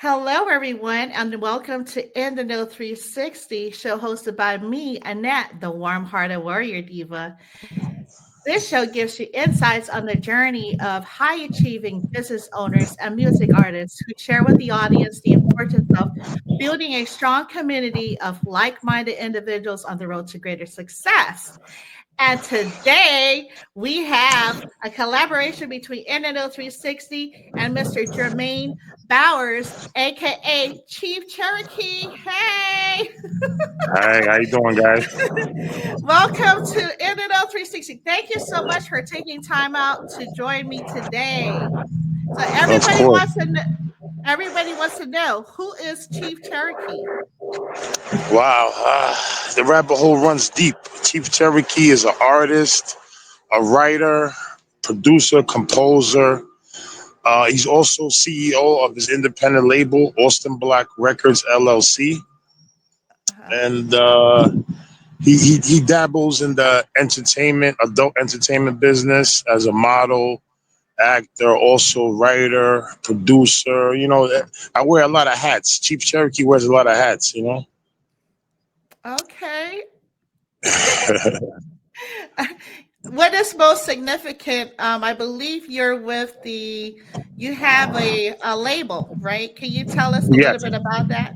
Hello, everyone, and welcome to InTHEknow360, show hosted by me, Annette, the warm-hearted warrior diva. This show gives you insights on the journey of high-achieving business owners and music artists who share with the audience the importance of building a strong community of like-minded individuals on the road to greater success. And today we have a collaboration between InTHEknow360 and Mr. Jermaine Bowers, aka Chief Cherokee. Hey, Hi, how you doing, guys? welcome to InTHEknow360. Thank you so much for taking time out to join me today. So Of course. everybody wants to know, who is Chief Cherokee? Wow, the rabbit hole runs deep. Chief Cherokee is an artist, a writer, producer, composer. He's also CEO of his independent label, Block Records LLC, Uh-huh. and he dabbles in the adult entertainment business as a model, actor, also writer, producer. I wear a lot of hats. Chief Cherokee wears a lot of hats. Okay. What is most significant? I believe you have a label, right? Can you tell us a little Yes. bit about that?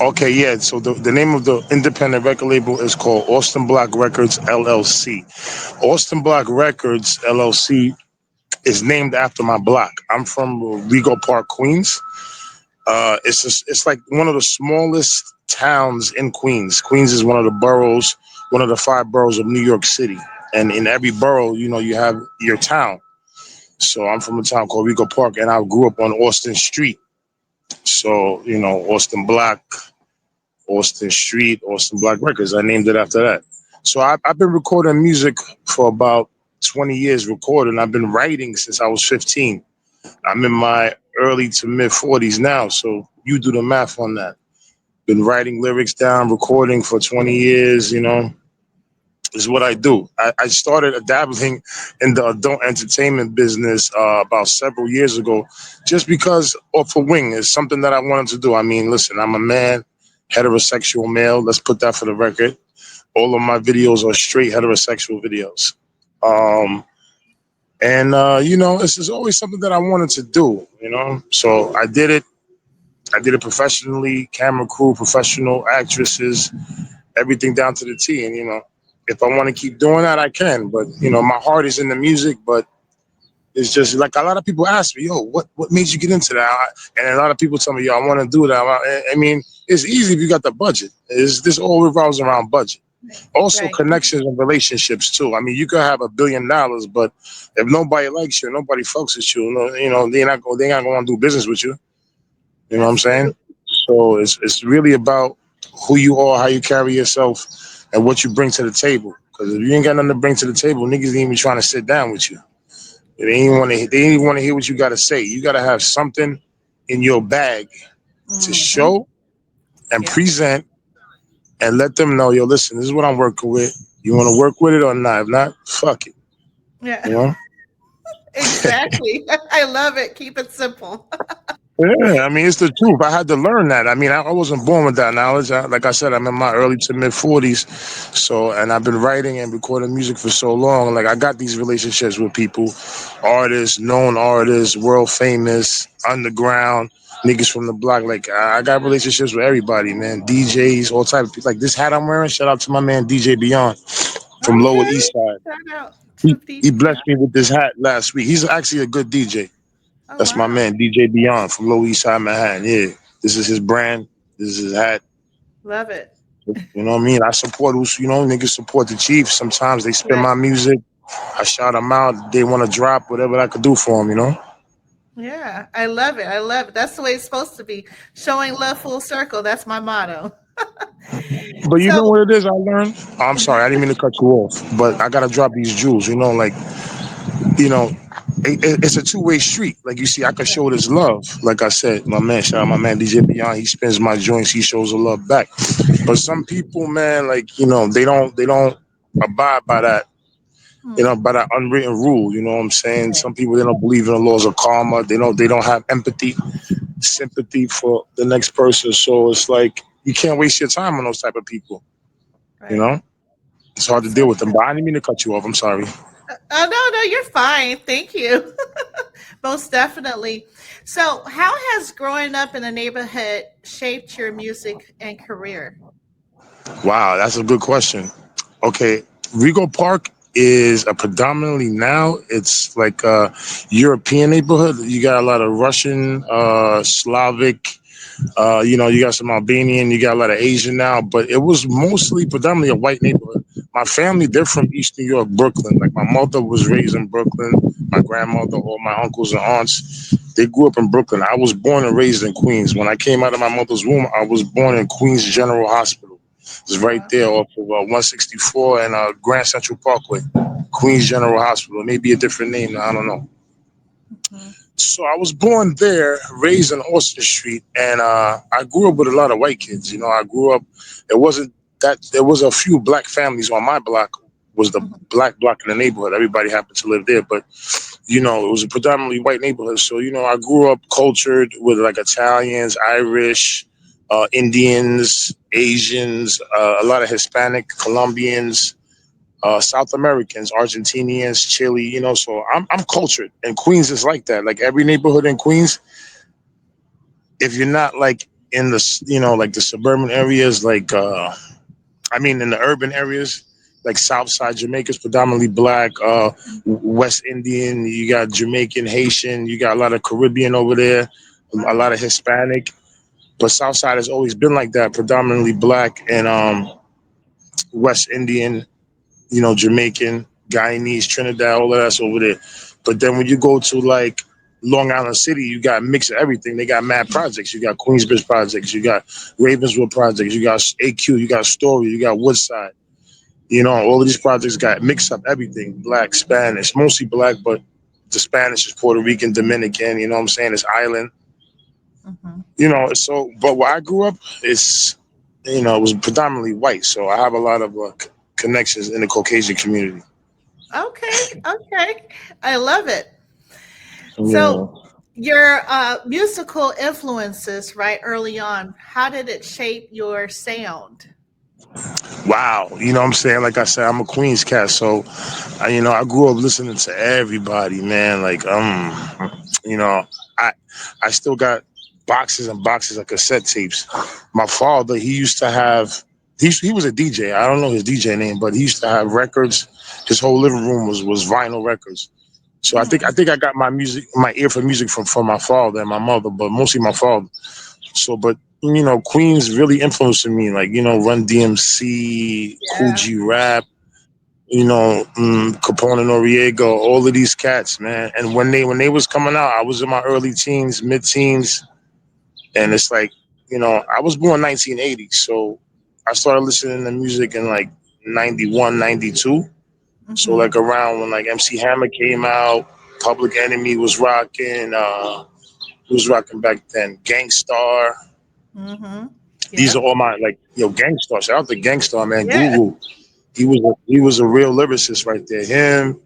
Okay, yeah. So the name of the independent record label is called Block Records LLC. Block Records LLC is named after my block. I'm from Rego Park, Queens. It's like one of the smallest towns in Queens. Queens is one of the boroughs, one of the five boroughs of New York City. And in every borough, you have your town. So I'm from a town called Rego Park, and I grew up on Austin Street. So, Austin Block, Austin Street, Austin Block Records. I named it after that. So I've been recording music for about 20 years recording. I've been writing since I was 15. I'm in my early to mid 40s now. So you do the math on that. Been writing lyrics down, recording for 20 years, is what I do. I started dabbling in the adult entertainment business about several years ago, just because off a wing is something that I wanted to do. I mean, listen, I'm a man, heterosexual male. Let's put that for the record. All of my videos are straight heterosexual videos. This is always something that I wanted to do. So I did it. I did it professionally, camera crew, professional actresses, everything down to the T. And, if I want to keep doing that, I can. But, my heart is in the music, but it's just like a lot of people ask me, yo, what made you get into that? And a lot of people tell me, yo, I want to do that. I mean, it's easy if you got the budget. This all revolves around budget. Also Right. connections and relationships too. I mean, you could have $1 billion, but if nobody likes you, nobody fucks with you, they not going to do business with you. You know what I'm That's true. saying? So it's really about who you are, how you carry yourself, and what you bring to the table. Because if you ain't got nothing to bring to the table, niggas ain't even trying to sit down with you. They ain't want to. They ain't want to hear what you got to say. You got to have something in your bag to Hmm. show and Yeah. present, and let them know, yo, listen, this is what I'm working with. You want to work with it or not? If not, fuck it. Yeah. You know. Exactly. I love it. Keep it simple. Yeah, I mean, it's the truth. I had to learn that. I mean, I wasn't born with that knowledge. Like I said, I'm in my early to mid 40s. So, and I've been writing and recording music for so long. Like, I got these relationships with people, artists, known artists, world famous, underground, niggas from the block. Like, I got relationships with everybody, man. DJs, all type of people. Like, this hat I'm wearing, shout out to my man, DJ Beyond from Lower Okay. East Side. Shout out to He DJ blessed Beyond. me with this hat last week. He's actually a good DJ. Oh, That's my wow. man, DJ Beyond from Lower East Side Manhattan. Yeah, this is his brand. This is his hat. Love it. You know what I mean? I support who's, niggas support the Chiefs. Sometimes they spin Right. my music. I shout them out. They want to drop whatever I could do for them. Yeah, I love it. I love it. That's the way it's supposed to be. Showing love full circle. That's my motto. But you know So, what it is I learned? Oh, I'm sorry, I didn't mean to cut you off. But I gotta drop these jewels. Like, you know, it's a two-way street. Like you see, I can show this love. Like I said, my man, shout out my man DJ Beyond. He spins my joints. He shows the love back. But some people, man, like they don't abide by that. hmm, By that unwritten rule. You know what I'm saying? right. Some people they don't believe in the laws of karma. They don't have empathy. sympathy for the next person. So it's like you can't waste your time on those type of people. You Right. know, it's hard to That's deal so with them. true. But I didn't mean to cut you off. I'm sorry. Oh, no, no, you're fine. Thank you. Most definitely. So, how has growing up in the neighborhood shaped your music and career? Wow, that's a good question. Okay, Rego Park is a predominantly now it's like a European neighborhood. You got a lot of Russian, Slavic, you got some Albanian, you got a lot of Asian now, but it was mostly predominantly a white neighborhood. My family, they're from East New York, Brooklyn. Like my mother was raised in Brooklyn, my grandmother, all my uncles and aunts, they grew up in Brooklyn. I was born and raised in Queens. When I came out of my mother's womb, I was born in Queens General Hospital. It's right Wow. there off of 164 and Grand Central Parkway, Queens General Hospital. Maybe a different name now, I don't know. Mhm. So I was born there, raised on Austin Street, and I grew up with a lot of white kids. I grew up. It wasn't that there was a few black families on my block. Was the Mhm. black block in the neighborhood? Everybody happened to live there, but it was a predominantly white neighborhood. So I grew up cultured with like Italians, Irish, Indians, Asians, a lot of Hispanic, Colombians, South Americans, Argentinians, Chile, so I'm cultured. And Queens is like that. Like every neighborhood in Queens, if you're not like in the like the suburban areas, like in the urban areas, like South Side Jamaica's predominantly black, West Indian, you got Jamaican, Haitian, you got a lot of Caribbean over there, a lot Wow. of Hispanic. But South Side has always been like that, predominantly black and West Indian, Jamaican, Guyanese, Trinidad, all of that's over there. But then when you go to like Long Island City, you got a mix of everything. They got mad projects. You got Queensbridge projects. You got Ravenswood projects. You got AQ. You got Story. You got Woodside. All of these projects got mixed up everything. Black, Spanish, mostly black, but the Spanish is Puerto Rican, Dominican. You know what I'm saying? It's island. Mhm. But where I grew up, it was predominantly white. So I have a lot of connections in the Caucasian community. Okay, okay. I love it. So, Yeah. your musical influences, right, early on, how did it shape your sound? Wow. You know what I'm saying? Like I said, I'm a Queens cat. So, I grew up listening to everybody, man. Like, you know, I, I still got boxes and boxes of cassette tapes. My father, he used to have, he was a DJ. I don't know his DJ name, but he used to have records. His whole living room was vinyl records. So Mm, I got my ear for music from my father and my mother, but mostly my father. So, but Queens really influencing me, like Run DMC, Cool yeah. G Rap, Capone Noriega, all of these cats, man. And when they was coming out, I was in my early teens, mid teens, and it's like, I was born 1980, so I started listening to music in like 91, 92. So Mhm. like around when like MC Hammer came out, Public Enemy was rocking, who was rocking back then? Gangstar. Mhm. These are Yep. all my like Gangstar. Shout out to Gangstar, man. Yeah. Guru. He was a real lyricist right there. Him,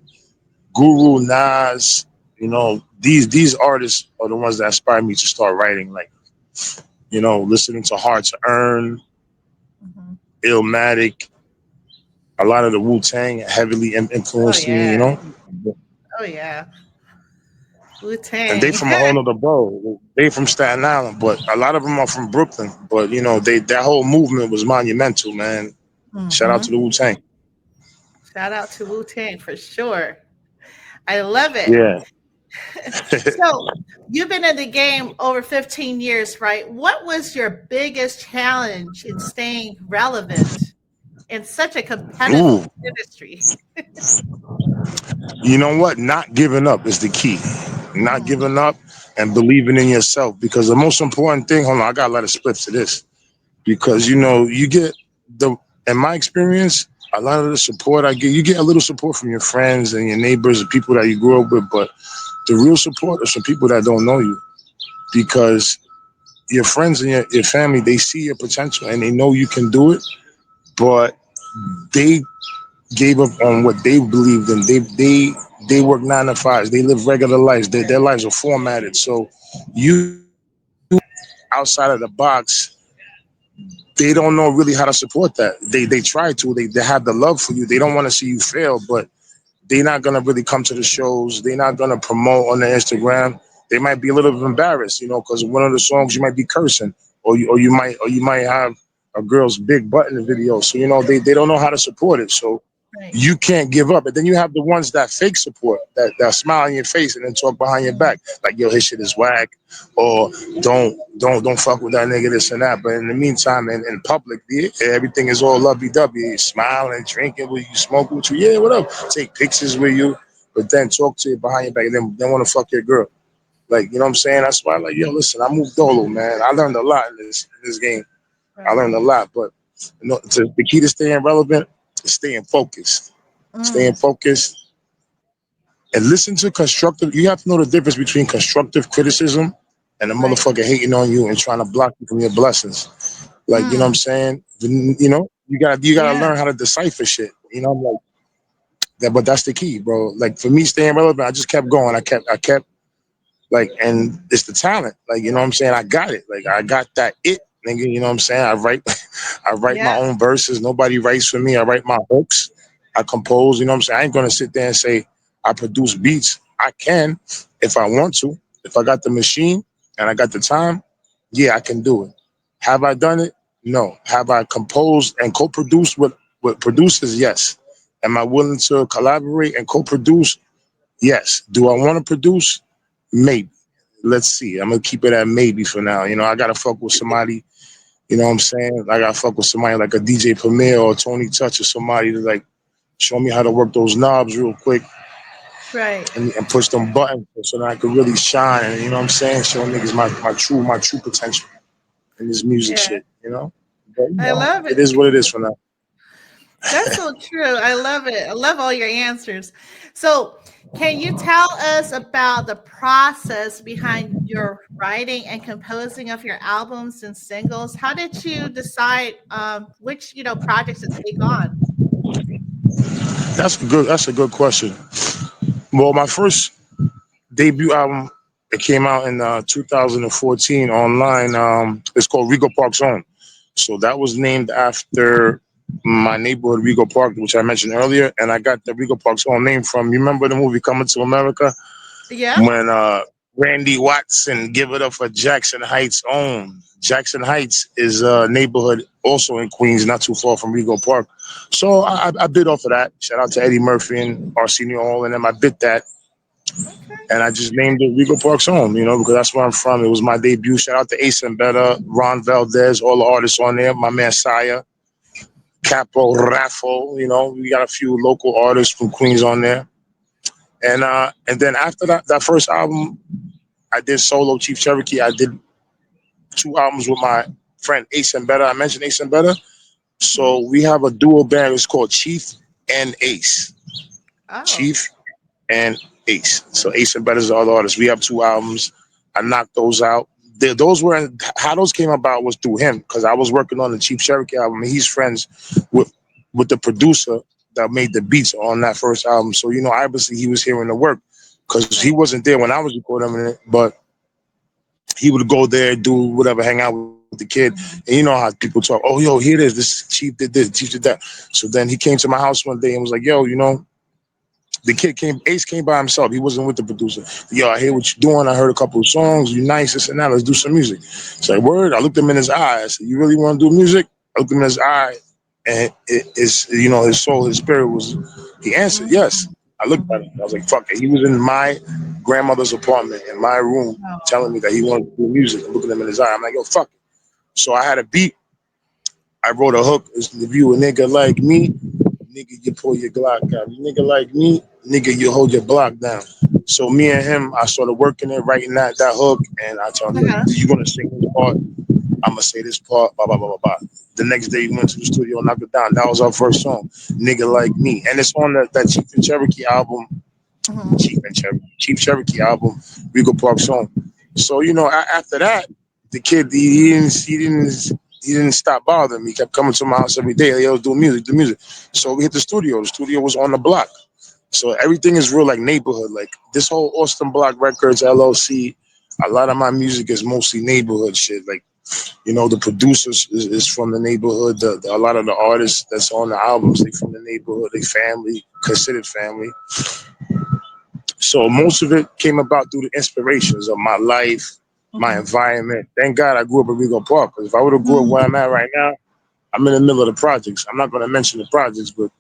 Guru, Nas. These artists are the ones that inspired me to start writing. Like listening to Hard to Earn, Mhm. Illmatic. A lot of the Wu Tang heavily Oh influenced me. yeah. Oh yeah. Wu And they Tang. from a whole nother borough. They from Staten Island, but a lot of them are from Brooklyn. But that whole movement was monumental, man. Shout out to Mhm. the Wu Tang. Shout out to Wu Tang for sure. I love it. Yeah. So, you've been in the game over 15 years, right? What was your biggest challenge in staying relevant in such a competitive Ooh. industry? You know what? Not giving up is the key. Not Mm, giving up and believing in yourself. Because the most important thing, hold on, I got a lot of splits to this. Because you get in my experience, a lot of the support I get, you get a little support from your friends and your neighbors and people that you grew up with, but the real support is from people that don't know you. Because your friends and your family, they see your potential and they know you can do it, but they gave up on what they believed in. They work 9 to 5s. They live regular lives. Their lives are formatted. So you outside of the box, they don't know really how to support that. They try to. They have the love for you. They don't want to see you fail, but they're not gonna really come to the shows. They're not gonna promote on the Instagram. They might be a little bit embarrassed, because one of the songs you might be cursing, or you might have a girl's big butt in the video. So they don't know how to support it. So Right. you can't give up. And then you have the ones that fake support, that smile in your face and then talk behind your back, like, yo, his shit is whack, or don't fuck with that nigga, this and that. But in the meantime, in public, yeah, everything is all lovey dovey, smiling, drinking with you, smoking with you, yeah, whatever. Take pictures with you, but then talk to you behind your back, and then want to fuck your girl. Like, you know what I'm saying? That's why, like, yo, listen, I moved dolo, man. I learned a lot in this game. I Right. learned a lot, but the key to staying relevant is staying focused. Staying Mm, focused and listen to constructive. You have to know the difference between constructive criticism and a right. motherfucker hating on you and trying to block you from your blessings. Like, you know what I'm Mm, saying? You gotta yeah. learn how to decipher shit. I'm like that, but that's the key, bro. Like for me, staying relevant, I just kept going. I kept like, and it's the talent. Like, you know what I'm saying? I got it. Like, I got that it, nigga. You know what I'm saying? I write, I write my Yeah. own verses. Nobody writes for me. I write my hooks. I compose. You know what I'm saying? I ain't gonna sit there and say I produce beats. I can if I want to. If I got the machine and I got the time, yeah, I can do it. Have I done it? No. Have I composed and co-produced with producers? Yes. Am I willing to collaborate and co-produce? Yes. Do I want to produce? Maybe. Let's see. I'm gonna keep it at maybe for now. I gotta fuck with somebody. You know what I'm saying? I gotta fuck with somebody like a DJ Premier or Tony Touch or somebody to like show me how to work those knobs real quick Right. and push them buttons so that I could really shine. And you know what I'm saying? Show niggas my true potential in this music Yeah. shit. But I love it it. is what it is for now. That's so true. I love it. I love all your answers. So, can you tell us about the process behind your writing and composing of your albums and singles? How did you decide which projects to take on? That's a good question. Well, my first debut album, it came out in 2014 online. It's called Rego Park's Own. So that was named after my neighborhood, Rego Park, which I mentioned earlier, and I got the Rego Park's Own name from. You remember the movie Coming to America Yeah. when Randy Watson give it up for Jackson Heights' own. Jackson Heights is a neighborhood also in Queens, not too far from Rego Park. So I bit off of that. Shout out to Eddie Murphy and Arsenio Hall and them. I bit that Okay. and I just named it Rego Park's Home, because that's where I'm from. It was my debut. Shout out to Ace and Better, Ron Valdez, all the artists on there. My man Saya, Capo, Raffo. We got a few local artists from Queens on there. And then after that first album, I did solo Chief Cherokee. I did 2 albums with my friend Ace and Better. I mentioned Ace and Better. Mhm. So we have a duo band. It's called Chief and Ace. Oh. Chief and Ace. So Ace and Better is the other artist. We have 2 albums. I knocked those out. Those were how those came about was through him because I was working on the Chief Cherokee album. And he's friends with the producer that made the beats on that first album. So obviously he was hearing the work because he Right. wasn't there when I was recording it, but he would go there, do whatever, hang out with the kid. And Mhm. you know how people talk. Oh, yo, here it is. This Chief did this. Chief did that. So then he came to my house one day and was like, yo, the kid came, Ace came by himself. He wasn't with the producer. Yo, I hear what you're doing. I heard a couple of songs. You nice, this and that. Let's do some music. It's like, word. I looked him in his eye. I said, you really want to do music? I looked him in his eye. And his soul, his spirit he answered, yes. Mhm. I looked at him. Mhm. I was like, fuck it. He was in my grandmother's apartment, in my room, telling me Oh. that he wanted to do music. I'm looking him in his eye. I'm like, yo, fuck it. So I had a beat. I wrote a hook. It's the view a nigga like me. Nigga, you pull your Glock out. You nigga like me, nigga, you hold your block down. So me and him, I started working it, writing that hook, and I told him, yo, Uh-huh. you gonna sing this part? I'm gonna say this part, blah blah blah blah blah. The next day, we went to the studio, knocked it down. That was our first song, "Nigga Like Me," and it's on that Chief and Cherokee album, Mhm. Chief Cherokee album, Rego Park song. So after that, the kid he didn't stop bothering me. He kept coming to my house every day. Like, yo, do music, do music. So we hit the studio. The studio was on the block. So everything is real like neighborhood. Like this whole Austin Block Records LLC. a lot of my music is mostly neighborhood shit. Like, the producers is from the neighborhood. A lot of the artists that's on the albums, they from the neighborhood. They family, considered family. So most of it came about through the inspirations of my life, my Mhm. environment. Thank God I grew up in Rego Park. Because if I would have grew up where I'm at right now, I'm in the middle of the projects. I'm not going to mention the projects, but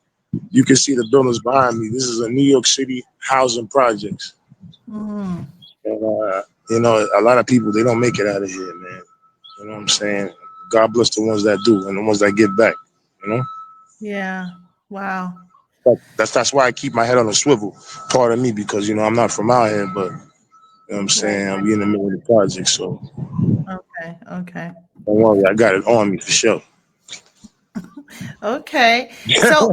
you can see the buildings behind me. This is a New York City housing projects. Mhm. And, a lot of people, they don't make it out of here, man. You know what I'm saying? God bless the ones that do and the ones that get back, you know? Yeah. Wow. That's why I keep my head on a swivel. Part of me, because, I'm not from out here, but, what I'm Right. saying? I'm in the middle of the project, so Okay. Okay. don't worry. I got it on me for sure. Okay. So,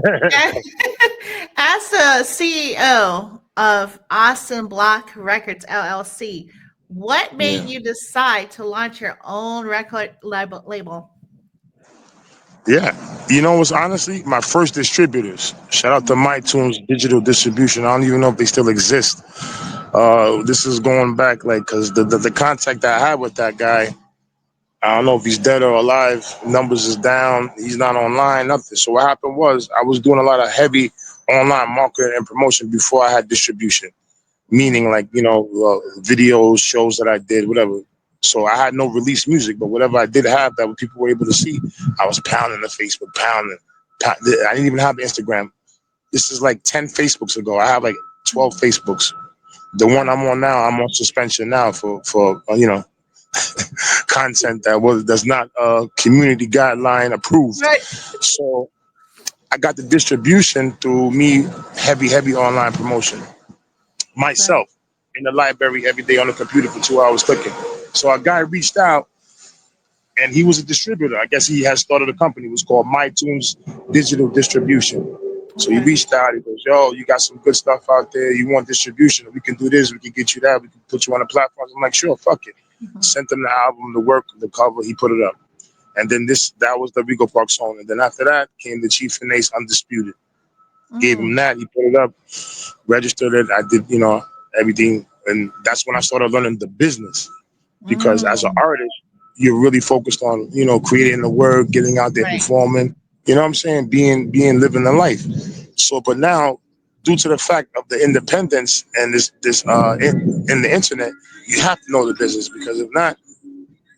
as the CEO of Austin Block Records LLC, what made Yeah. you decide to launch your own record label? Yeah. What's honestly my first distributors. Shout out to Mhm. MyTunes Digital Distribution. I don't even know if they still exist. This is going back, like, because the contact that I had with that guy, I don't know if he's dead or alive. Numbers is down. He's not online, nothing. So what happened was I was doing a lot of heavy online marketing and promotion before I had distribution. Meaning, like, videos, shows that I did, whatever. So I had no released music, but whatever I did have that people were able to see, I was pounding the Facebook, pounding. I didn't even have Instagram. This is like 10 Facebooks ago. I have like 12 Mhm. Facebooks. The one Wow. I'm on now, I'm on suspension now for content that's not community guideline approved. Right. So I got the distribution through me, heavy online promotion Right. myself in the library every day on the computer for 2 hours clicking. So a guy reached out and he was a distributor. I guess he had started a company. It was called MyTunes Digital Distribution. So he Okay. reached out. He goes, "Yo, you got some good stuff out there. You want distribution? We can do this. We can get you that. We can put you on the platforms." I'm like, "Sure, fuck it." Mhm. Sent him the album, the work, the cover. He put it up. And then that was the Rego Park song. And then after that came the Chief Finesse Undisputed. Gave him Mm. that. He put it up, registered it. I did, everything. And that's when I started learning the business. Because as an Mm. artist, you're really focused on, creating the work, getting out there, Right. performing. You know what I'm saying? Being living the life. So, but now, due to the fact of the independence and in the internet, you have to know the business because if not,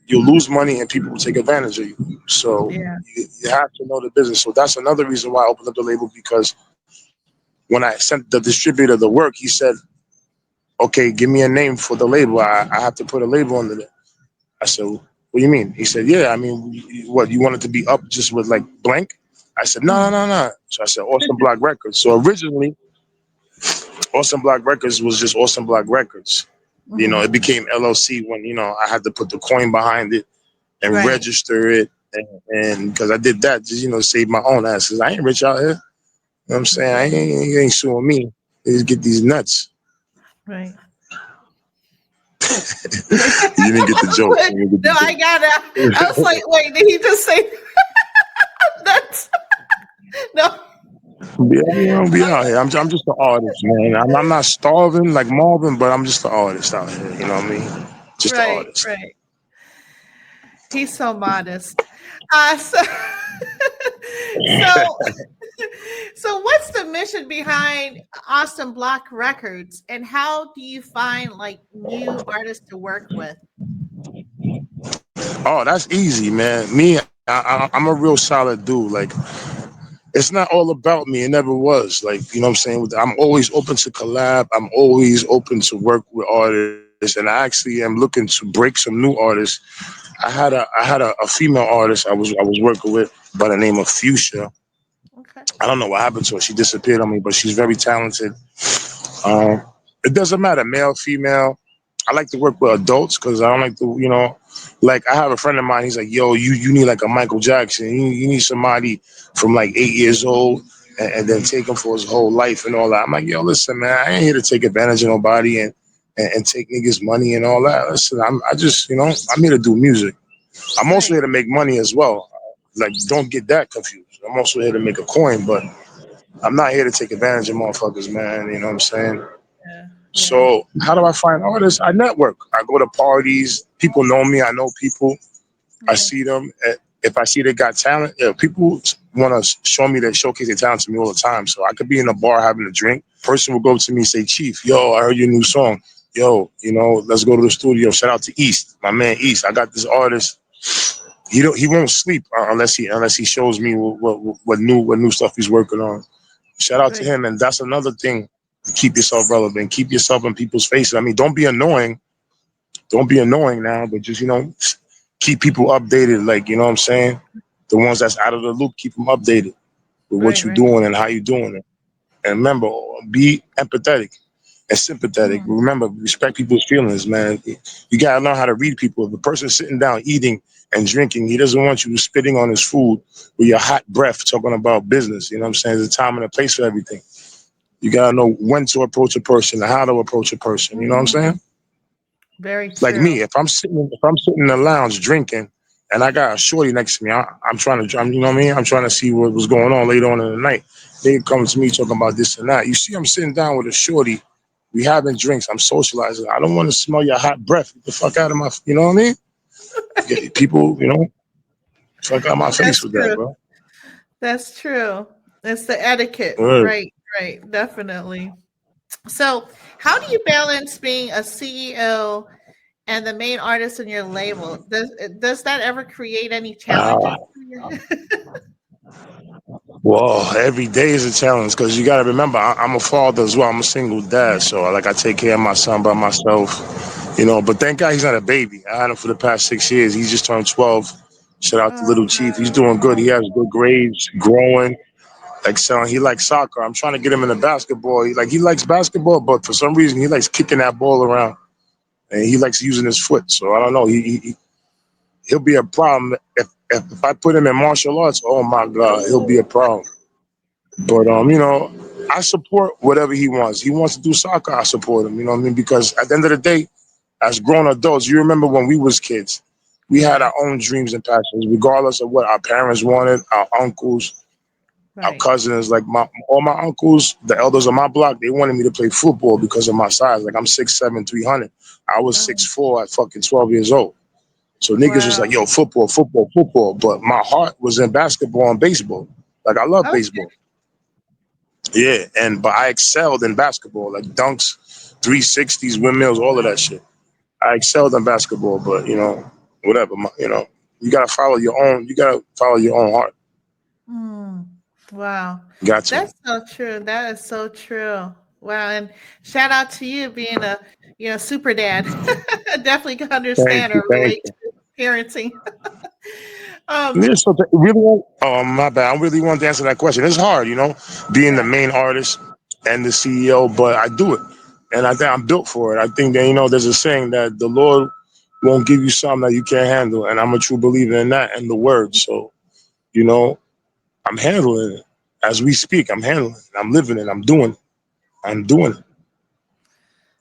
you'll lose money and people will take advantage of you. So Yeah. you have to know the business. So that's another reason why I opened up the label because when I sent the distributor the work, he said, "Okay, give me a name for the label. I have to put a label under it." I said, "What do you mean?" He said, "Yeah, I mean, what, you want it to be up just with like blank?" I said, "No, Mm. no, no, no." So I said, "Awesome Block Records." So originally, Awesome Block Records was just Awesome Block Records. It Mhm. became LLC when, I had to put the coin behind it and Right. register it. And because I did that, just, save my own ass. 'Cause I ain't rich out here. You know what I'm saying? He ain't suing me. They just get these nuts. Right. You didn't get the joke. Wait, You didn't no, get I got it. I was the like, wait, did he just say that? No. joke. Yeah, be out here. I'm just an artist, man. I'm not starving like Marvin, but I'm just an artist out here. You know what I mean? Just an Right, artist. right. He's so modest. So, so, so, what's the mission behind Austin Block Records, and how do you find like new artists to work with? Oh, that's easy, man. I'm a real solid dude. Like, it's not all about me. It never was. Like, you know what I'm saying? I'm always open to collab. I'm always open to work with artists. And I actually am looking to break some new artists. I had a female artist I was working with by the name of Fuchsia. Okay. I don't know what happened to her. She disappeared on me, but she's very talented. Um, it doesn't matter, male, female. I like to work with adults because I don't like to, like I have a friend of mine. He's like, "Yo, you need like a Michael Jackson. You need somebody from like 8 years old and then take him for his whole life and all that." I'm like, "Yo, listen, man, I ain't here to take advantage of nobody and take niggas' money and all that. Listen, I just, I'm here to do music. I'm also Right. here to make money as well. Like, don't get that confused. I'm also here to make a coin, but I'm not here to take advantage of motherfuckers, man. You know what I'm saying? Yeah. Yeah. So how do I find artists? I network. I go to parties. People know me. I know people. I Yeah. see them. If I see they got talent, people want to show me that showcase their talent to me all the time. So I could be in a bar having a drink. Person will go up to me and say, Chief, yo, I heard your new song. Yo, let's go to the studio. Shout out to East, my man East. I got this artist. He won't sleep unless he shows me what new stuff he's working on. Shout out to Right. him. And that's another thing. Keep yourself relevant. Keep yourself in people's faces. I mean, don't be annoying. Don't be annoying now, but just keep people updated. Like, you know what I'm saying? The ones that's out of the loop, keep them updated with what Right. you're Right. doing and how you're doing it. And remember, be empathetic and sympathetic. Mm. Remember, respect people's feelings, man. You gotta learn how to read people. If a person's sitting down eating and drinking, he doesn't want you spitting on his food with your hot breath talking about business. You know what I'm saying? There's a time and a place for everything. You gotta know when to approach a person and how to approach a person. You know what I'm Mhm. saying? Very Like true. me, if I'm sitting in the lounge drinking and I got a shorty next to me, I'm trying to, you know what I mean? I'm trying to see what was going on later on in the night. They come to me talking about this and that. You see, I'm sitting down with a shorty. We having drinks. I'm socializing. I don't want to smell your hot breath. Get the fuck out of my, you know what I mean? People, fuck out my face That's with that, true. bro. That's true. It's the etiquette. Word. Right. Right. Definitely. So, how do you balance being a CEO and the main artist in your label? Does that ever create any Ah, challenges for you? well, every day is a challenge because you got to remember, I'm a father as well. I'm a single dad, Yeah. so I take care of my son by myself. But thank God he's not a baby. I had him for the past 6 years. He just turned 12. Shout out to Oh, little Chief. He's doing good. He has good grades, growing, excelling. He likes soccer. I'm trying to get him into basketball. He likes basketball, but for some reason he likes kicking that ball around and he likes using his foot. So I don't know. He'll be a problem if I put him in martial arts. Oh my God, he'll be a problem. But I support whatever he wants. He wants to do soccer. I support him. You know what I mean? Because at the end of the day, as grown adults, you remember when we was kids, we had yeah. our own dreams and passions, regardless of what our parents wanted, our uncles, our Right. cousins. Like all my uncles, the elders on my block, they wanted me to play football because of my size. Like I'm 6'7", 300. I was Oh, 6'4" at fucking 12 years old. So niggas was wow. like, yo, football, football, football. But my heart was in basketball and baseball. Like I love Okay. baseball. Yeah, but I excelled in basketball, like dunks, 360s, windmills, all of that shit. I excelled in basketball, but whatever. You gotta follow your own. You gotta follow your own heart. Mm, wow. Got to. That's so true. That is so true. Wow. And shout out to you being a, super dad. Definitely can Thank understand you. or Thank relate you. to parenting. Um, Yeah, so really, oh my bad. I really want to answer that question. It's hard, being the yeah. main artist and the CEO, but I do it, and I think I'm built for it. I think that there's a saying that the Lord won't give you something that you can't handle, and I'm a true believer in that and the word. So you know, I'm handling it as we speak. I'm handling it. I'm living it. I'm doing it. I'm doing it.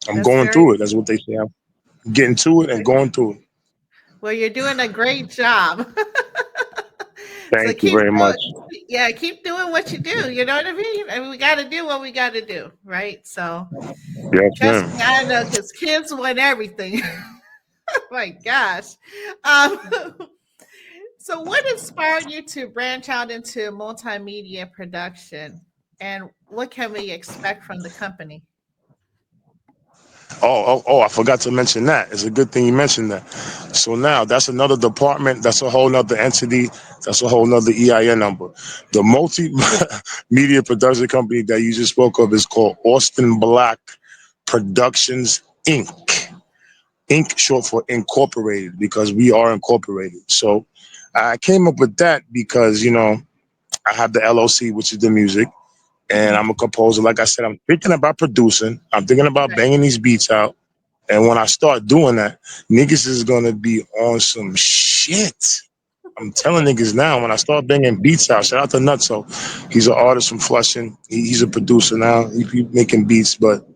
I'm That's going very through it. That's what they say. I'm getting to it and going through it. well, you're doing a great job. So Thank you keep very much. doing, yeah, keep doing what you do. You know what I mean? I mean, we got to do what we got to do, right? So Yes, trust me, ma'am. I know because kids want everything. My gosh. Um, so, what inspired you to branch out into multimedia production, and what can we expect from the company? Oh, I forgot to mention that. It's a good thing you mentioned that. So now that's another department. That's a whole nother entity. That's a whole nother EIN number. The multimedia production company that you just spoke of is called Austin Black Productions Inc. Inc. short for incorporated because we are incorporated. So I came up with that because, I have the LLC, which is the music, and Mhm. I'm a composer. Like I said, I'm thinking about producing. I'm thinking about Right. banging these beats out. And when I start doing that, niggas is gonna be on some shit. I'm telling niggas now, when I start banging beats out, shout out to Nutso. He's an artist from Flushing. He's a producer now. He be making beats, but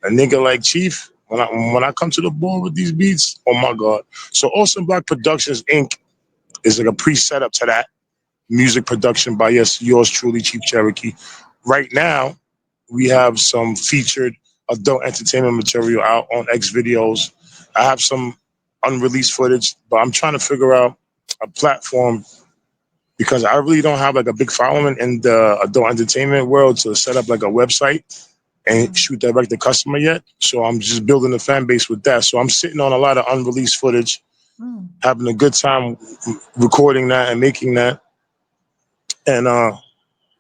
a nigga like Chief, when I come to the board with these beats, oh my God. So Awesome Black Productions Inc. is like a pre-setup to that music production by yours truly, Chief Cherokee. Right now, we have some featured adult entertainment material out on X videos. I have some unreleased footage, but I'm trying to figure out a platform because I really don't have like a big following in the adult entertainment world to set up like a website and Mm, shoot direct to customer yet. So I'm just building a fan base with that. So I'm sitting on a lot of unreleased footage, mm, having a good time recording that and making that. And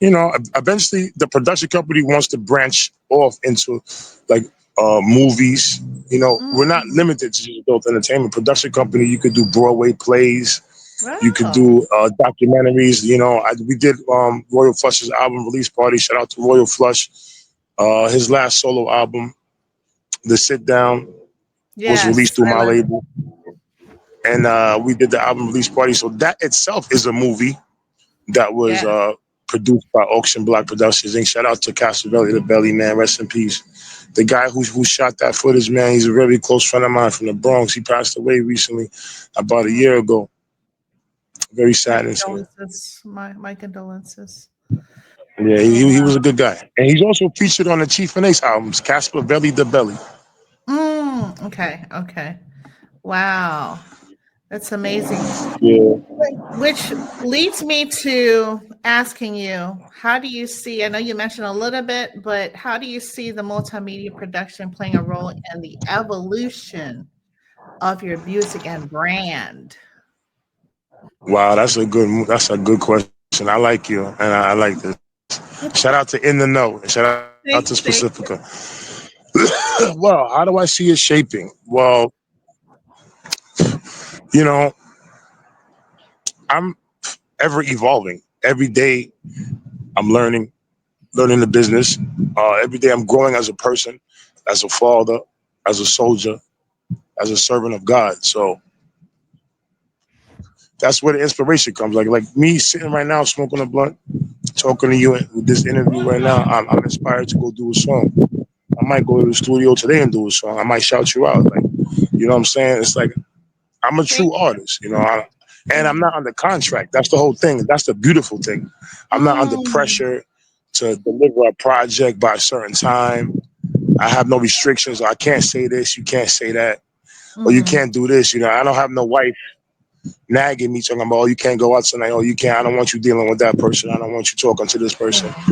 eventually the production company wants to branch off into like movies. We're not mm. limited to just adult entertainment. Production company, you could do Broadway plays, you could Wow. do documentaries. We did Royal Flush's album release party. Shout out to Royal Flush. His last solo album, The Sit Down, was released Yes, through I my love it. label, and we did the album release party. So that itself is a movie that was Yes. produced by Auction Block Productions. And shout out to Casavelli the Belly, man. Rest in peace. The guy who shot that footage, man, he's a very close friend of mine from the Bronx. He passed away recently, about a Mm, year ago. Very my sad incident. condolences. My condolences. Yeah, Oh he was wow. a good guy. And he's also featured on the Chief and Ace albums, Casper Belly the Belly. Okay. Okay. Wow. That's amazing. Yeah. Which leads me to asking you, how do you see, I know you mentioned a little bit, but how do you see the multimedia production playing a role in the evolution of your music and brand? Wow, that's a good question. I like you, and I like this. Shout out to In the Know, and shout out to Thank Specifica. you. Well, how do I see it shaping? Well, you know, I'm ever evolving. Every day I'm learning the business. Every day I'm growing as a person, as a father, as a soldier, as a servant of God. So that's where the inspiration comes. Like me sitting right now, smoking a blunt, talking to you with this interview right now. I'm inspired to go do a song. I might go to the studio today and do a song. I might shout you out. Like, you know what I'm saying? It's like I'm a Thank true artist, and I'm you. not under contract. That's the whole thing. That's the beautiful thing. I'm not under Mm, pressure to deliver a project by a certain time. I have no restrictions. I can't say this, you can't say that, or you mhm. can't do this. I don't have no wife nagging me talking about, oh, you can't go out tonight. Oh, you can't. I don't want you dealing with that person. I don't want you talking to this person. Yeah.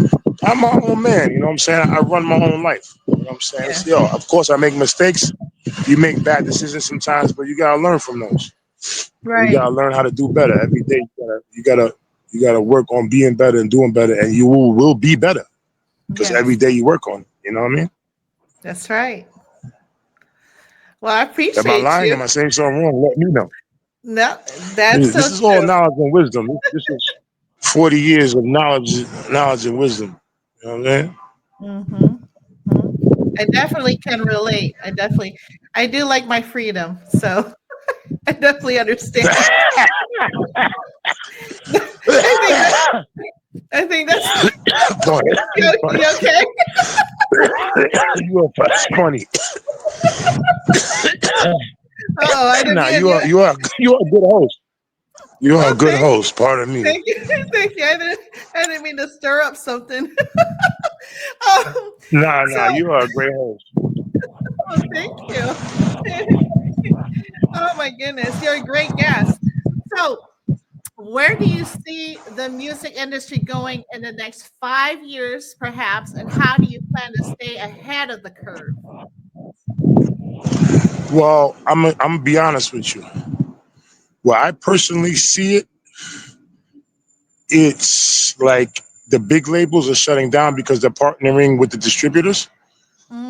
I'm my own man. You know what I'm saying? I run my own life. You know what I'm saying? Yes. Of course, I make mistakes. You make bad decisions sometimes, but you gotta learn from those. You Right. gotta learn how to do better every day. You gotta work on being better and doing better, and you will be better because every Yes. day you work on it. You know what I mean? That's right. Well, I Am I appreciate lying? you. Am I saying something wrong? Let me know. No, that's This so is all true. knowledge and wisdom. This is 40 years of knowledge and wisdom. You know what I'm saying? Mhm. Mhm. I definitely can relate. I do like my freedom, so I definitely understand. I think that I think that's Boy, you okay? you are funny. Oh, I didn't Nah, mean you are a good host. You are a oh, good host. Pardon me. thank you, thank you. I didn't mean to stir up something. Um, so, Nah, you are a great host. oh, thank you. Oh my goodness, you're a great guest. So, where do you see the music industry going in the next 5 years, perhaps, and how do you plan to stay ahead of the curve? Well, I'm gonna be honest with you. Well, I personally see it, it's like the big labels are shutting down because they're partnering with the distributors.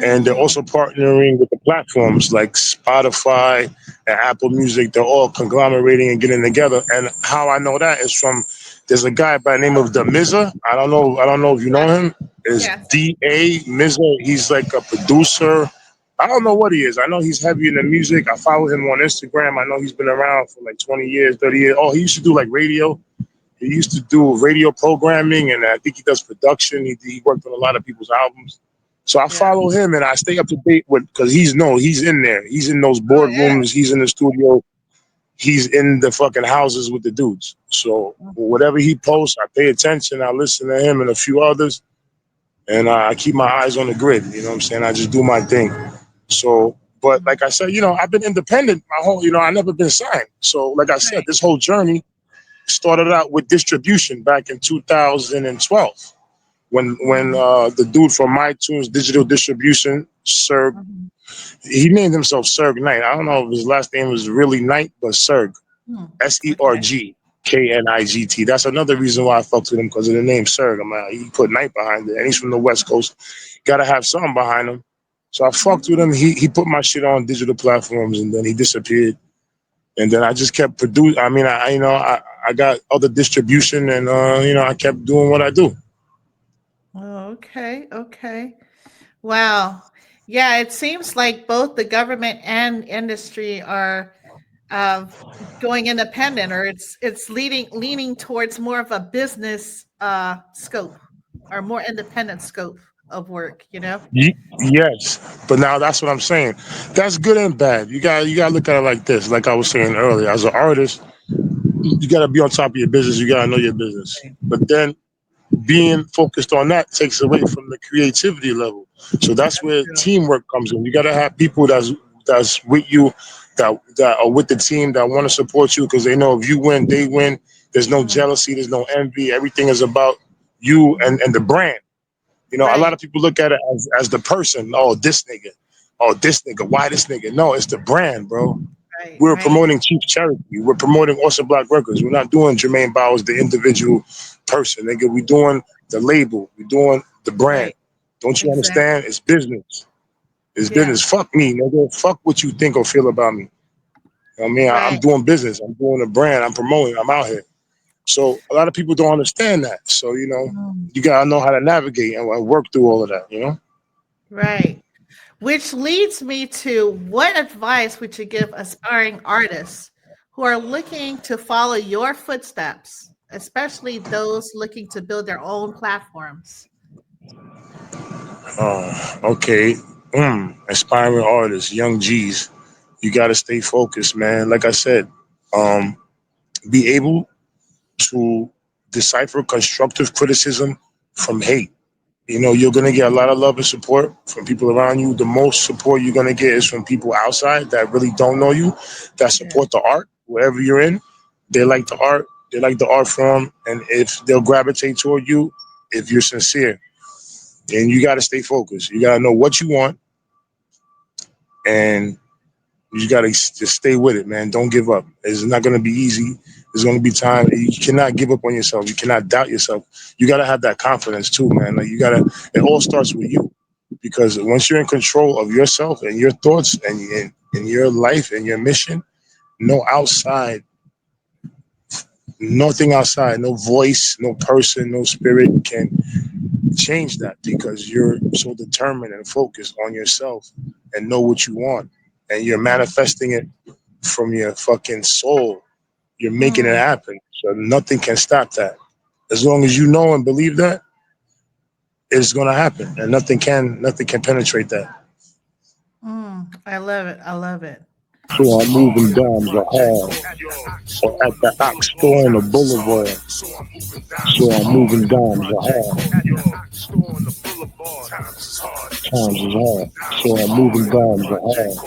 And they're Mm, also partnering with the platforms like Spotify and Apple Music. They're all conglomerating and getting together. And how I know that is from there's a guy by the name of Damiza. I don't know if you know yes, him. Is yes. D.A. Miza. He's like a producer. I don't know what he is. I know he's heavy in the music. I follow him on Instagram. I know he's been around for like 20 years, 30 years. Oh, he used to do like radio. He used to do radio programming, and I think he does production. He worked on a lot of people's albums. So I Yeah. follow him and I stay up to date with because he's in there. He's in those Oh, yeah. boardrooms. He's in the studio. He's in the fucking houses with the dudes. So Mhm. whatever he posts, I pay attention. I listen to him and a few others. and I keep my eyes on the grid. You know what I'm saying? I just do my thing. So, but like I said, I've been independent my whole. I never been signed. So, like I said, Right. this whole journey started out with distribution back in 2012 when Mhm. the dude from iTunes Digital Distribution, Serg, Mhm. he named himself Serg Knight. I don't know if his last name was really Knight, but Serg, Hmm. Okay. SERGKNIGT. That's another reason why I fucked with him, because of the name Serg. He put Knight behind it, and he's from the West Coast. Got to have something behind him. So I fucked with Mhm. him. He put my shit on digital platforms, and then he disappeared. And then I just kept producing. I mean, I got other distribution, and I kept doing what I do. Oh, okay. Okay. Wow. Yeah, it seems like both the government and industry are uh, going independent, or it's leaning towards more of a business scope or more independent scope of work. Yes, but now that's what I'm saying. That's good and bad. You got to look at it like this. Like I was saying earlier, as an artist, you got to be on top of your business. You got to know your business. But then being focused on that takes away from the creativity level. So that's That's where true. teamwork comes in. You got to have people that's with you, that are with the team, that want to support you, because they know if you win, they win. There's no Mm, jealousy. There's no envy. Everything is about you mm. and the brand. A lot Right, of people look at it as the person. Oh, this nigga. Oh, this nigga. Why this nigga? No, it's the brand, bro. right, We're right, promoting Chief Cherokee. We're promoting Awesome Black Records. We're not doing Jermaine Bowers, the individual person, nigga. We're doing the label. We're doing the brand. right. Don't you Exactly. understand? It's business. It's Yeah. business. Fuck me, nigga. Fuck what you think or feel about me. I'm Right. doing business. I'm doing a brand. I'm promoting. I'm out here. So a lot of people don't understand that. So, Mm, you gotta know how to navigate and work through all of that. right. Which leads me to, what advice would you give aspiring artists who are looking to follow your footsteps, especially those looking to build their own platforms? Okay. Aspiring artists, young G's. You gotta stay focused, man. Like I said, um, be able to decipher constructive criticism from hate. You're gonna get a lot of love and support from people around you. The most support you're gonna get is from people outside that really don't know you, that Yeah. support the art wherever you're in. They like the art, they like the art form, and if they'll gravitate toward you, if you're sincere. And you gotta stay focused. You gotta know what you want, and you gotta just stay with it, man. Don't give up. It's not gonna be easy. There's gonna be time. You cannot give up on yourself. You cannot doubt yourself. You gotta have that confidence too, man. Like you gotta. It all starts with you, because once you're in control of yourself and your thoughts and your life and your mission, no outside, nothing outside, no voice, no person, no spirit can change that, because you're so determined and focused on yourself and know what you want, and you're Mm, manifesting it from your fucking soul. You're making it mm, happen. So nothing can stop that. As long as you know and believe that, it's gonna happen, and nothing can penetrate that. I love it. I love it. So I'm moving dimes are hard, or at the Ox store on the boulevard. So I'm moving dimes are hard. Times is hard. So I'm moving dimes are hard.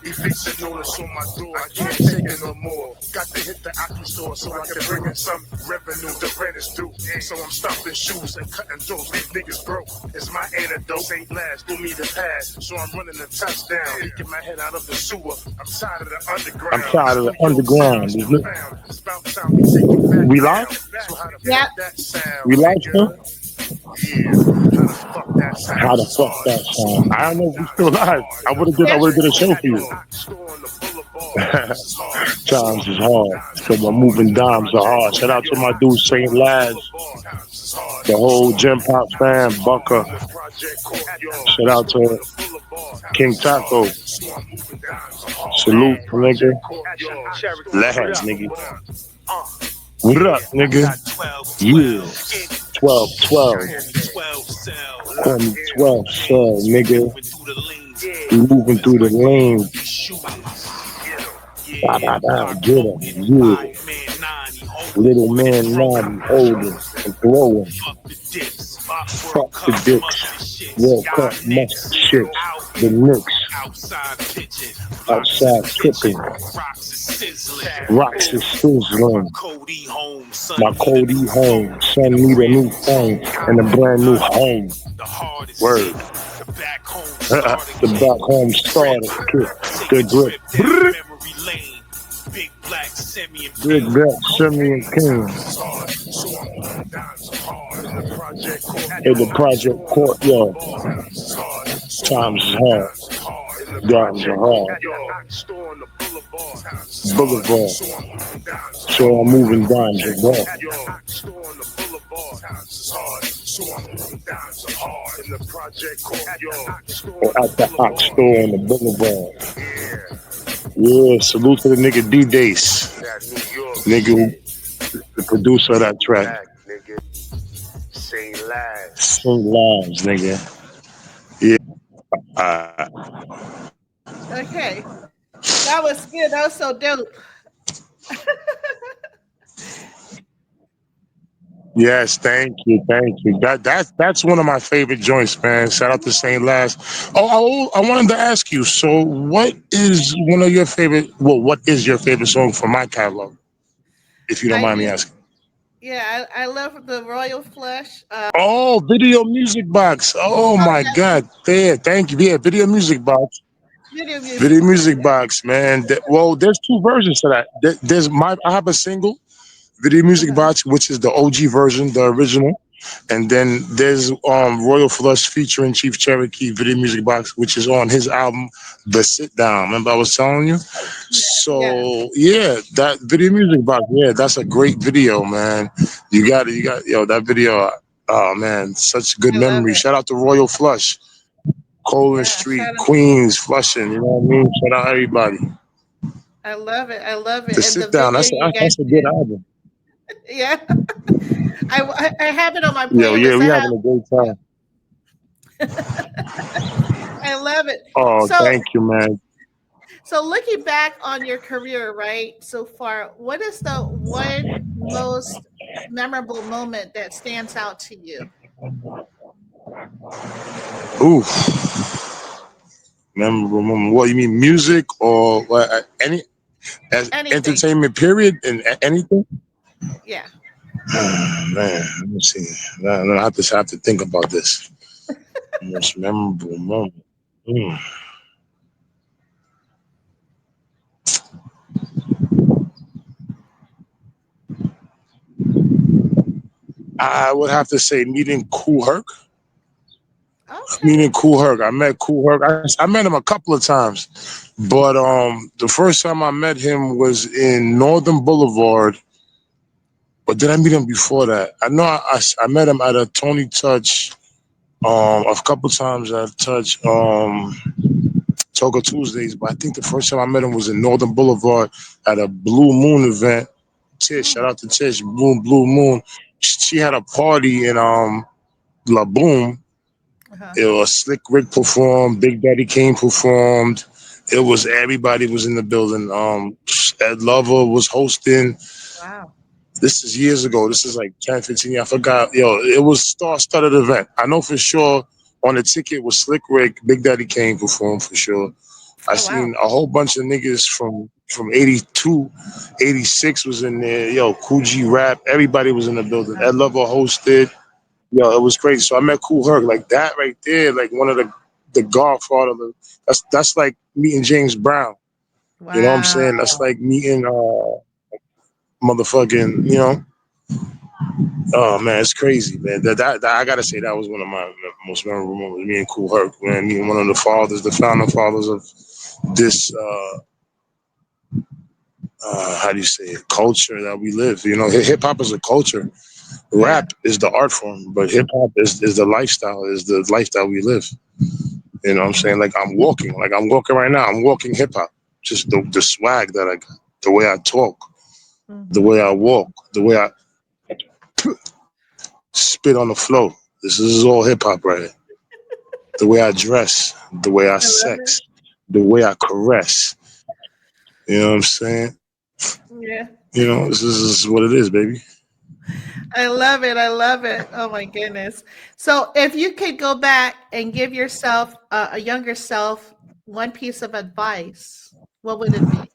Eviction notice on my door, I can't take it no more. Got to hit the Aki store so I can bring in some revenue. The rent is due, so I'm stuffing shoes and cutting throats. These niggas broke. It's my antidote. Ain't last, do me the pass. So I'm running the touchdown, leaking my head out of the sewer. I'm tired of the I'm underground. tired of the Studio underground. sounds profound. It's about time we take it back We now. live? So how the Yep. fuck that sound, We live still? nigga? Yeah, how the fuck that How sounds the is fuck hard. that So I'm sound? I don't moving know if we dimes still are live. hard. I In would the have did. I Yes, would have project did a we're show here. for at you. the Ox store on the boulevard. Times is hard. So I'm Times is moving hard. dimes So are we're hard. In moving the dimes are project hard. Shout at out the to my Ox dude store Saint on the Laz, boulevard. Times is hard. the So whole I'm Gym moving Pop dimes fam, are hard. Bucker. In the project at the Shout Ox out store on to the boulevard. King Times is hard. Taco. So I'm moving dimes are hard. In the Salute, Hey, nigga. project Cherokee, what Laz, up? nigga. Uh, What up, yeah, I nigga? got 12, Yeah. 12. Yeah, 12, 12. call me 12 cell. Call me 12, Lanes, we nigga. moving through the lanes. We moving As through the my nigga lane. use these shoes. Da, Yeah, da, da, Glock get him. smoking, Yeah. 5 man 90 Little holding with man, throwing. nodding, holding, and throwing. Fuck the dicks, Fuck World the Cup dicks. mustard shits, World y'all Cup mustard Knicks shits. out The here Knicks outside pitching, blocks in the outside kitchen, tripping. rocks is sizzling. Rocks is My sizzling. Cody home, son My need a Cody new home. phone Son and a need a brand new new phone tone. and a brand new Again, home. the hardest Word. hit, the back home starter The kit, back home grip, starter kit. take a The grip. trip down memory lane. Big black Simeon Big King. Black Simeon King Times is hard, so I'm moving dimes hard in the project in the courtyard. project courtyard. Times is hard, so I'm Times is moving hard. dimes hard in the Dimes are project hard. courtyard. Store on the boulevard. Times is hard, Boulevard. so I'm moving dimes So I'm hard in moving the dimes project as well. courtyard. Store on the boulevard. Times is hard, so I'm moving dimes hard in the project courtyard. Store Or on at the the Ox boulevard. store on the boulevard. Yeah, Yeah, salute to the nigga D-Dace. that New York Nigga who, shit. the producer of that track. Back, nigga. Say lies. Sing lives, nigga. Yeah. Okay. That was good. That was so dope. Yes, thank you, thank you. That's one of my favorite joints, man. Shout out to Saint Last. I wanted to ask you. So, what is one of your favorite? Well, what is your favorite song from my catalog, if you don't I mind me do. asking? Yeah, I love the Royal Flush. Oh, Video Music Box. Oh Oh my yeah, God. There, thank you. Yeah, Video Music Box. video music Video box. Music Box, man. Well, there's two versions to that. I have a single Video Music Uh-huh. Box, which is the OG version, the original. And then there's Royal Flush featuring Chief Cherokee Video Music Box, which is on his album The Sit Down. Remember I was telling you? Yeah, So yeah, that Video Music Box, yeah, that's a great video, man. Yo, that video, oh man, such good I love memory. it. Shout out to Royal Flush, Colin Yeah, Street, shout out. Queens, Flushing, you know what I mean? Shout out everybody. I love it. I love it. The And the Sit Down, video you guys that's a good did. album. Yeah, I have it on my Yo, yeah, playlist. we having a great time. I love it. Oh, So thank you, man. so looking back on your career, right, so far, what is the one most memorable moment that stands out to you? Oof. Memorable moment. What you mean, music or what? Any as Anything. entertainment period and anything? Yeah. Man, let me see. I have to think about this. Most memorable moment. Hmm. I would have to say meeting Kool Herc. Okay. Meeting Kool Herc. I met Kool Herc. I met him a couple of times, but the first time I met him was in Northern Boulevard. Or did I meet him before that? I know I met him at a Tony Touch. A couple times at Touch Toga Tuesdays, but I think the first time I met him was in Northern Boulevard at a Blue Moon event. Tish, shout Mm, out to Tish, Blue Moon. She had a party in La Boom. uh-huh. It was Slick Rick performed, Big Daddy Kane performed. It was everybody was in the building. Ed Lover was hosting. Wow. This is years ago. This is like 10, 15 years. I forgot. Yo, it was star-studded event. I know for sure on the ticket was Slick Rick, Big Daddy Kane performed for sure. I Oh wow. seen a whole bunch of niggas from 82, 86 was in there. Yo, Coogee Rap, everybody was in the building. Uh, Ed Lover hosted. Yo, it was crazy. So I met Kool Herc like that right there, like one of the Godfather. That's like meeting James Brown. You know what I'm wow. saying? That's like meeting motherfucking, you know. Oh man, it's crazy, man. That I gotta say that was one of my most memorable moments. Me and Kool Herc, man. Meeting one of the fathers, the founding fathers of this. How do you say it? Culture that we live. You know, hip hop is a culture. Yeah. Rap is the art form, but hip hop is the lifestyle. Is the life that we live. You know what I'm saying? Like I'm walking right now. I'm walking hip hop. Just the swag that I got, the way I talk, the Hmm. way I walk, the way I spit on the floor. This is all hip hop right here. The way I dress, the way I I love it. sex, the way I caress. You know what I'm saying? Yeah. You know, this is what it is, baby. I love it. I love it. Oh my goodness. So, if you could go back and give yourself a younger self one piece of advice, what would it be?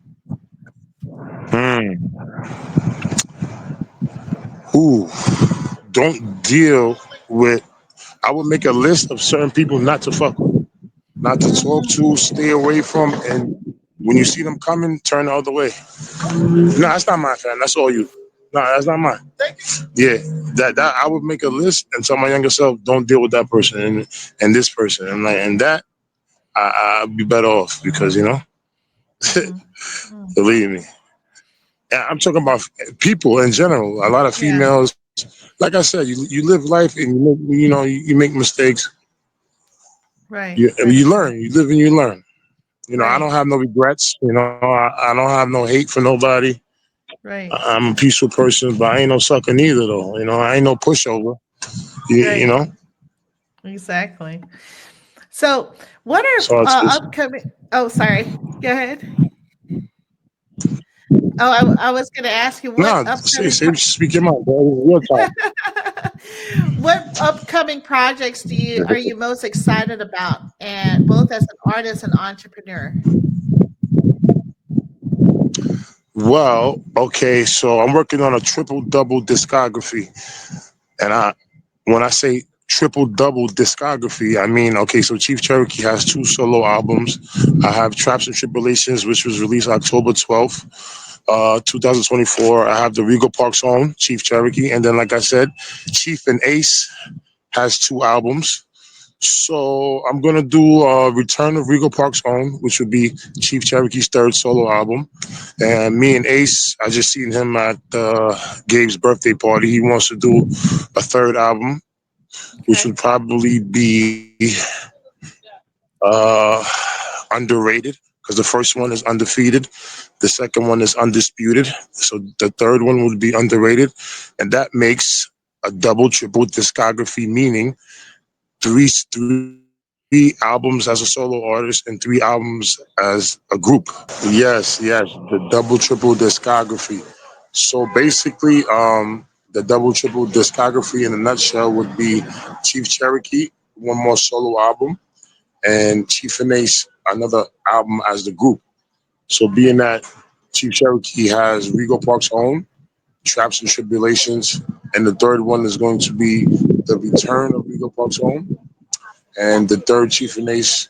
Hmm. Ooh, don't deal with. I would make a list of certain people not to fuck with, not to talk Mm, to, stay away from, and when you see them coming, turn the other way. No, that's not mine, fam. That's all you. No, that's not mine. Yeah, that I would make a list and tell my younger self, don't deal with that person and this person, and that I'd be better off because mhm, mm. believe me. I'm talking about people in general. A lot of Yeah. females, like I said, you live life and you make mistakes. Right. You Right. learn. You live and you learn. I don't Right. have no regrets. I don't have no hate for nobody. Right. I'm a peaceful person, but I ain't no sucker neither, though. I ain't no pushover. You Right. know, Exactly. So, what are so it's upcoming? Oh, sorry. Go ahead. Oh, I was going to ask you what nah. upcoming Speak your mind, bro. Real talk. what upcoming projects are you most excited about, and both as an artist and entrepreneur? Well, okay, so I'm working on a triple double discography, and when I say triple double discography, I mean, okay, so Chief Cherokee has two solo albums. I have Traps and Tribulations, which was released October 12th, 2024. I have the Rego Park's own Chief Cherokee, and then, like I said, Chief and Ace has two albums. So I'm gonna do Return of Rego Park's own, which would be Chief Cherokee's third solo album. And me and Ace, I just seen him at Gabe's birthday party. He wants to do a third album, which Okay. would probably be uh, underrated because the first one is undefeated, the second one is undisputed. So the third one would be underrated, and that makes a double, triple discography, meaning three albums as a solo artist and three albums as a group. Yes, the double, triple discography. So basically, the double, triple discography in a nutshell would be Chief Cherokee, one more solo album, and Chief and Ace, another album as the group. So being Okay. that Chief Cherokee has Rego Park's own, Traps and Tribulations, and the third one is going to be the Return of Rego Park's own, and the third Chief and Ace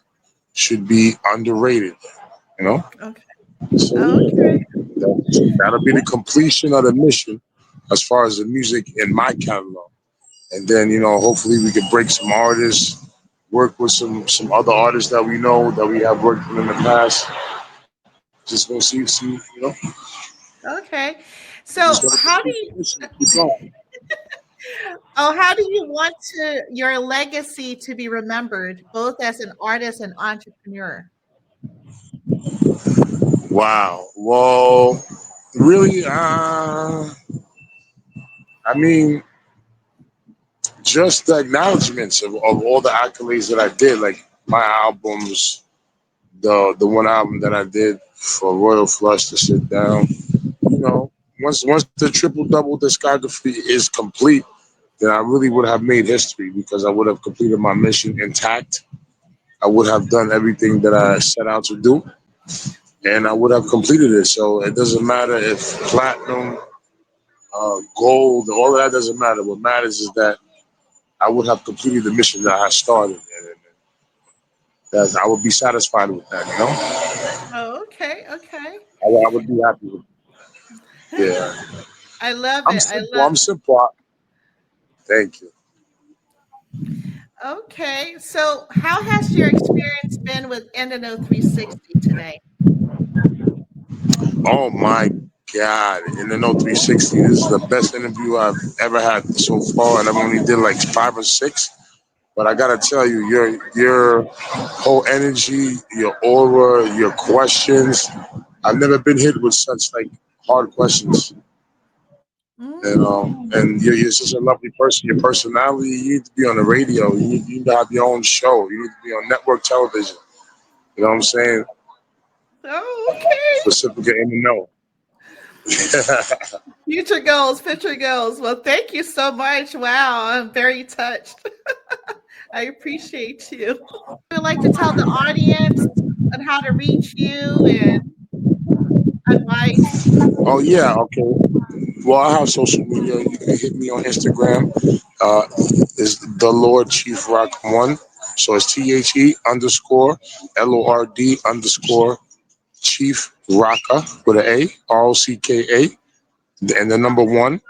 should be underrated, you know? Okay. So Okay. that'll be the completion of the mission as far as the music in my catalog. And then, hopefully we can break some artists, work with some other artists that we know that we have worked with in the past. Just gonna see, Okay. just So, gonna how complete do the you? mission and keep going. How do you want your legacy to be remembered, both as an artist and entrepreneur? Wow. Well, really, I mean, just the acknowledgments of all the accolades that I did, like my albums, the one album that I did for Royal Flush to sit down. You know, once the triple double discography is complete, then I really would have made history because I would have completed my mission intact. I would have done everything that I set out to do, and I would have completed it. So it doesn't matter if platinum, gold, all of that doesn't matter. What matters is that I would have completed the mission that I started, and that I would be satisfied with that. Oh, okay, okay. I would be happy with. Yeah, I love I'm it. I simple. love I'm simple. Thank you. Okay. So, how has your experience been with Endino 360 today? Oh my God. In the No 360, this is the best interview I've ever had so far. And I've only did like five or six. But I gotta tell you, your whole energy, your aura, your questions. I've never been hit with such like hard questions. Mm, And you're such a lovely person. Your personality, you need to be on the radio. You need to have your own show. You need to be on network television. You know what I'm saying? Oh, okay. Specific in the know. Future goals, future goals. Well, thank you so much. Wow, I'm very touched. I appreciate you. I would like to tell the audience on how to reach you and advice. Oh yeah, okay. Well, I have social media. You can hit me on Instagram. Is the Lord Chief Rock One. So it's THE_LORD_ Chief Rocka with an AROCKA and the number one.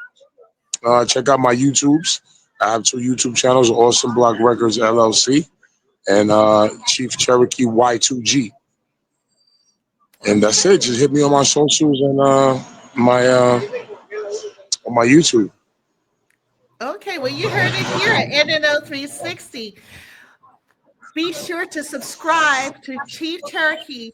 Check out my YouTubes. I have 2 YouTube channels: Awesome Block Records LLC and Chief Cherokee Y2G. And that's it. Just hit me on my socials and my on my YouTube. Okay, well, you heard it here at InTHEknow360. Be sure to subscribe to Chief Cherokee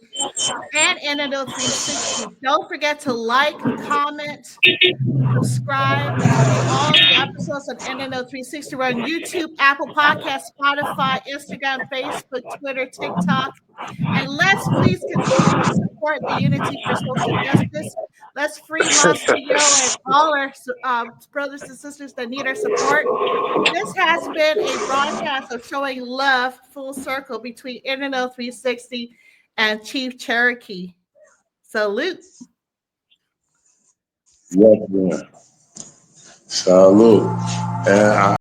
and InTHEknow360. Don't forget to like, comment, subscribe to all the episodes of InTHEknow360. We're on YouTube, Apple Podcasts, Spotify, Instagram, Facebook, Twitter, TikTok. And let's please continue to support the Unity for Social Justice. Let's free my C.E.O. and all our brothers and sisters that need our support. This has been a broadcast of showing love full circle between InTHEknow360 and Chief Cherokee. Salute. Yes, man. Salute. And